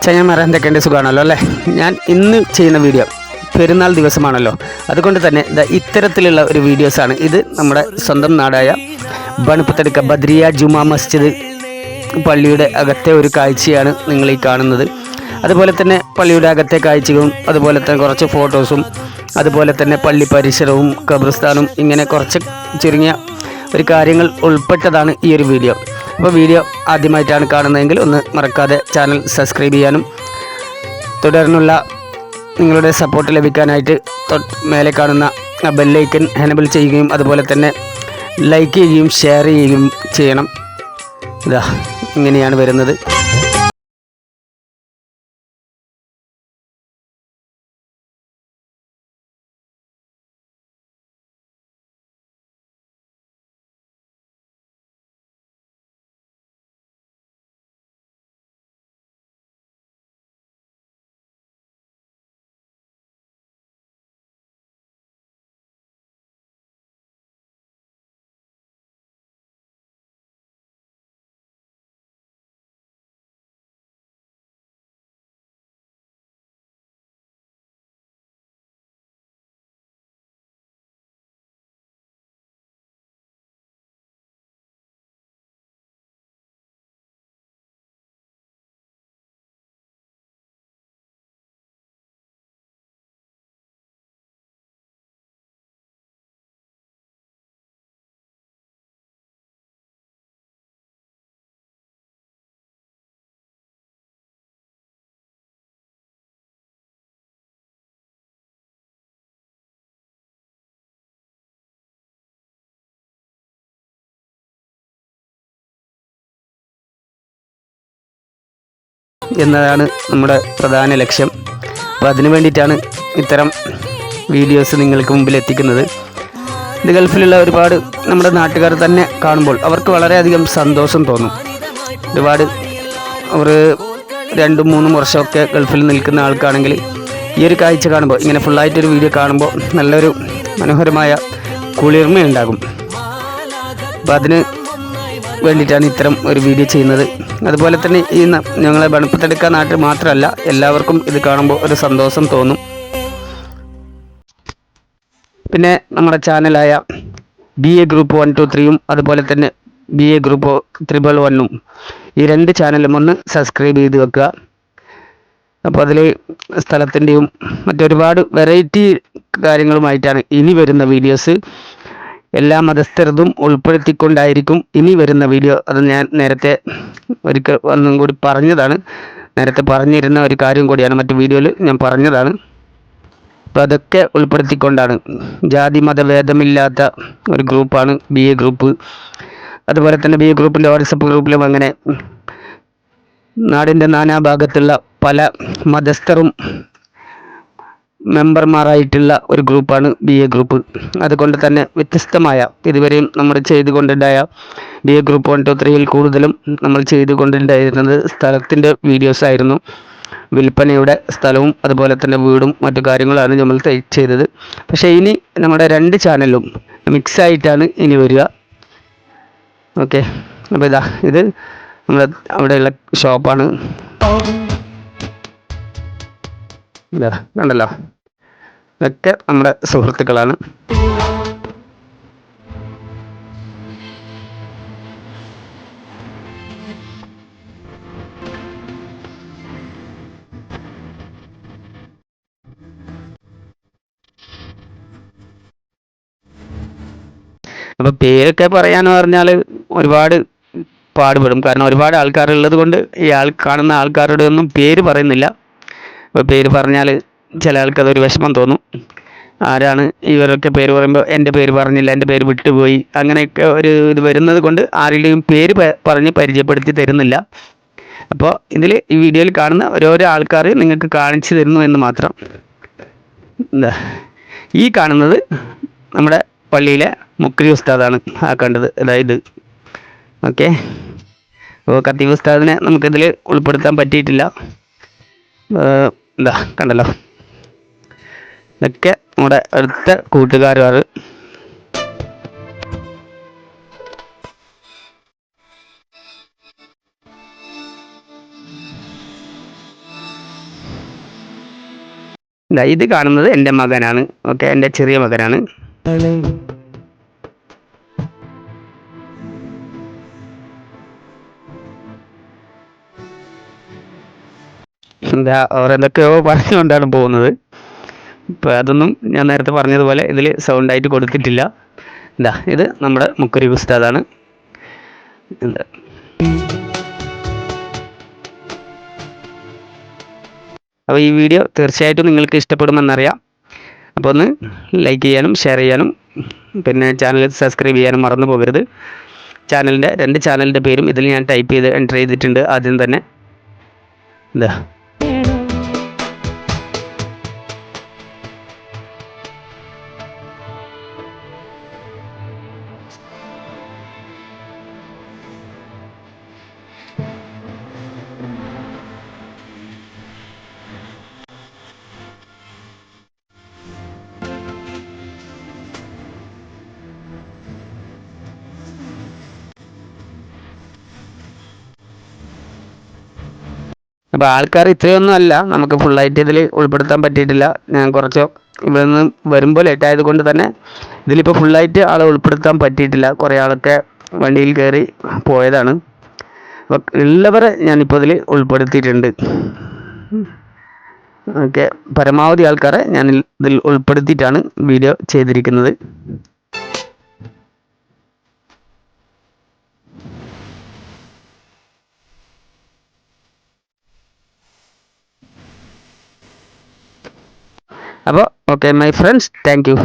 ചങ്ങന്മാരെ എന്തൊക്കെയുണ്ട്, സുഖമാണല്ലോ അല്ലേ? ഞാൻ ഇന്ന് ചെയ്യുന്ന വീഡിയോ പെരുന്നാൾ ദിവസമാണല്ലോ, അതുകൊണ്ട് തന്നെ ഇത്തരത്തിലുള്ള ഒരു വീഡിയോസാണ്. ഇത് നമ്മുടെ സ്വന്തം നാടായ ബണുപ്പത്തടുക്ക ബദ്രിയ ജുമാ മസ്ജിദ് പള്ളിയുടെ അകത്തെ ഒരു കാഴ്ചയാണ് നിങ്ങൾ ഈ കാണുന്നത്. അതുപോലെ തന്നെ പള്ളിയുടെ അകത്തെ കാഴ്ചയും, അതുപോലെ തന്നെ കുറച്ച് ഫോട്ടോസും, അതുപോലെ തന്നെ പള്ളി പരിസരവും ഖബർസ്ഥാനും, ഇങ്ങനെ കുറച്ച് ചുരുങ്ങിയ ഒരു കാര്യങ്ങൾ ഉൾപ്പെട്ടതാണ് ഈ ഒരു വീഡിയോ. അപ്പോൾ വീഡിയോ ആദ്യമായിട്ടാണ് കാണുന്നതെങ്കിൽ ഒന്ന് മറക്കാതെ ചാനൽ സബ്സ്ക്രൈബ് ചെയ്യാനും തുടർന്നുള്ള നിങ്ങളുടെ സപ്പോർട്ട് ലഭിക്കാനായിട്ട് മേലെ കാണുന്ന ബെല്ലൈക്കൻ എനേബിൾ ചെയ്യുകയും അതുപോലെ തന്നെ ലൈക്ക് ചെയ്യുകയും ഷെയർ ചെയ്യുകയും ചെയ്യണം. ഇതാ ഇങ്ങനെയാണ് വരുന്നത്. എന്നതാണ് നമ്മുടെ പ്രധാന ലക്ഷ്യം. അപ്പോൾ അതിനു വേണ്ടിയിട്ടാണ് ഇത്തരം വീഡിയോസ് നിങ്ങൾക്ക് മുമ്പിൽ എത്തിക്കുന്നത്. ഇത് ഗൾഫിലുള്ള ഒരുപാട് നമ്മുടെ നാട്ടുകാർ തന്നെ കാണുമ്പോൾ അവർക്ക് വളരെയധികം സന്തോഷം തോന്നും. ഒരുപാട് അവർ 2-3 വർഷമൊക്കെ ഗൾഫിൽ നിൽക്കുന്ന ആൾക്കാണെങ്കിൽ ഈ ഒരു കാഴ്ച കാണുമ്പോൾ, ഇങ്ങനെ ഫുള്ളായിട്ടൊരു വീഡിയോ കാണുമ്പോൾ നല്ലൊരു മനോഹരമായ കുളിർമയുണ്ടാകും. അപ്പോൾ അതിന് വേണ്ടിയിട്ടാണ് ഇത്തരം ഒരു വീഡിയോ ചെയ്യുന്നത്. അതുപോലെ തന്നെ ഈ ഞങ്ങളെ ബണുപ്പത്തടുക്ക നാട്ടിൽ മാത്രമല്ല, എല്ലാവർക്കും ഇത് കാണുമ്പോൾ ഒരു സന്തോഷം തോന്നും. പിന്നെ നമ്മുടെ ചാനലായ BA ഗ്രൂപ്പ് 123 അതുപോലെ തന്നെ BA ഗ്രൂപ്പ് 111 ഈ 2 ചാനലും ഒന്ന് സബ്സ്ക്രൈബ് ചെയ്ത് വെക്കുക. അപ്പോൾ അതിൽ സ്ഥലത്തിൻ്റെയും മറ്റൊരുപാട് വെറൈറ്റി കാര്യങ്ങളുമായിട്ടാണ് ഇനി വരുന്ന വീഡിയോസ്. എല്ലാ മതസ്ഥരതും ഉൾപ്പെടുത്തിക്കൊണ്ടായിരിക്കും ഇനി വരുന്ന വീഡിയോ. അത് ഞാൻ നേരത്തെ ഒരിക്കൽ ഒന്നും കൂടി പറഞ്ഞതാണ്, നേരത്തെ പറഞ്ഞിരുന്ന ഒരു കാര്യം കൂടിയാണ്, മറ്റു വീഡിയോയിൽ ഞാൻ പറഞ്ഞതാണ്. അപ്പോൾ അതൊക്കെ ഉൾപ്പെടുത്തിക്കൊണ്ടാണ്. ജാതി മതഭേദമില്ലാത്ത ഒരു ഗ്രൂപ്പാണ് BA ഗ്രൂപ്പ്. അതുപോലെ തന്നെ BA ഗ്രൂപ്പിൻ്റെ വാട്സപ്പ് ഗ്രൂപ്പിലും അങ്ങനെ നാടിൻ്റെ നാനാഭാഗത്തുള്ള പല മതസ്ഥരും മെമ്പർമാരായിട്ടുള്ള ഒരു ഗ്രൂപ്പാണ് BA ഗ്രൂപ്പ്. അതുകൊണ്ട് തന്നെ വ്യത്യസ്തമായ, ഇതുവരെയും നമ്മൾ ചെയ്തുകൊണ്ടുണ്ടായ BA ഗ്രൂപ്പ് 123 കൂടുതലും നമ്മൾ ചെയ്തുകൊണ്ടുണ്ടായിരുന്നത് സ്ഥലത്തിൻ്റെ വീഡിയോസ് ആയിരുന്നു. വിൽപ്പനയുടെ സ്ഥലവും അതുപോലെ തന്നെ വീടും മറ്റു കാര്യങ്ങളാണ് നമ്മൾ ചെയ്തത്. പക്ഷേ ഇനി നമ്മുടെ 2 ചാനലും മിക്സായിട്ടാണ് ഇനി വരിക. ഓക്കെ, അപ്പോൾ ഇത് നമ്മുടെ അവിടെയുള്ള ഷോപ്പാണ്. കണ്ടല്ലോ, ഇതൊക്കെ നമ്മുടെ സുഹൃത്തുക്കളാണ്. അപ്പോൾ പേരൊക്കെ പറയാന്ന് പറഞ്ഞാൽ ഒരുപാട് പാടുപെടും. കാരണം ഒരുപാട് ആൾക്കാരുള്ളത് കൊണ്ട് ഈ കാണുന്ന ആൾക്കാരുടെ ഒന്നും പേര് പറയുന്നില്ല. അപ്പോൾ പേര് പറഞ്ഞാൽ ചില ആൾക്കതൊരു വിഷമം തോന്നും. ആരാണ് ഇവരൊക്കെ പേര് പറയുമ്പോൾ എൻ്റെ പേര് പറഞ്ഞില്ല, എൻ്റെ പേര് വിട്ടുപോയി, അങ്ങനെയൊക്കെ ഒരു ഇത് വരുന്നത് കൊണ്ട് ആരുടെയും പേര് പറഞ്ഞ് പരിചയപ്പെടുത്തി തരുന്നില്ല. അപ്പോൾ ഇതിൽ ഈ വീഡിയോയിൽ കാണുന്ന ഓരോരോ ആൾക്കാർ നിങ്ങൾക്ക് കാണിച്ചു തരുന്നു എന്ന് മാത്രം. എന്താ ഈ കാണുന്നത് നമ്മുടെ പള്ളിയിലെ മുക്രി ഉസ്താദാണ് ആ കണ്ടത്, അതായത് ഓക്കെ. അപ്പോൾ ഖത്തീബ് ഉസ്താദിനെ നമുക്കിതിൽ ഉൾപ്പെടുത്താൻ പറ്റിയിട്ടില്ല. എന്താ കണ്ടല്ലോ, ഇതൊക്കെ നമ്മുടെ അടുത്ത കൂട്ടുകാരാണ്. ഇത് കാണുന്നത് എൻ്റെ മകനാണ്. ഓക്കെ, എൻ്റെ ചെറിയ മകനാണ്. അവരെന്തൊക്കെയോ പറഞ്ഞുകൊണ്ടാണ് പോകുന്നത്. ഇപ്പോൾ അതൊന്നും ഞാൻ നേരത്തെ പറഞ്ഞതുപോലെ ഇതിൽ സൗണ്ടായിട്ട് കൊടുത്തിട്ടില്ല. ഇത് നമ്മുടെ മുക്കരി ഉസ്താദാണ്. അപ്പോൾ ഈ വീഡിയോ തീർച്ചയായിട്ടും നിങ്ങൾക്ക് ഇഷ്ടപ്പെടുമെന്നറിയാം. അപ്പോൾ ഒന്ന് ലൈക്ക് ചെയ്യാനും ഷെയർ ചെയ്യാനും പിന്നെ ചാനൽ സബ്സ്ക്രൈബ് ചെയ്യാനും മറന്നു പോകരുത്. രണ്ട് ചാനലിൻ്റെ പേരും ഇതിൽ ഞാൻ എൻ്റർ ചെയ്തിട്ടുണ്ട് ആദ്യം തന്നെ. അപ്പോൾ ആൾക്കാർ ഇത്രയൊന്നും അല്ല, നമുക്ക് ഫുള്ളായിട്ട് ഇതിൽ ഉൾപ്പെടുത്താൻ പറ്റിയിട്ടില്ല. ഞാൻ കുറച്ച് ഇവിടെ നിന്ന് വരുമ്പോൾ ലേറ്റ് ആയതുകൊണ്ട് തന്നെ ഇതിലിപ്പോൾ ഫുള്ളായിട്ട് ആളെ ഉൾപ്പെടുത്താൻ പറ്റിയിട്ടില്ല. കുറേ ആളൊക്കെ വണ്ടിയിൽ കയറി പോയതാണ്. അപ്പോൾ ഉള്ളവരെ ഞാനിപ്പോൾ ഇതിൽ ഉൾപ്പെടുത്തിയിട്ടുണ്ട്. ഓക്കെ, പരമാവധി ആൾക്കാരെ ഞാൻ ഇതിൽ ഉൾപ്പെടുത്തിയിട്ടാണ് വീഡിയോ ചെയ്തിരിക്കുന്നത്. അപ്പോൾ okay my friends, thank you.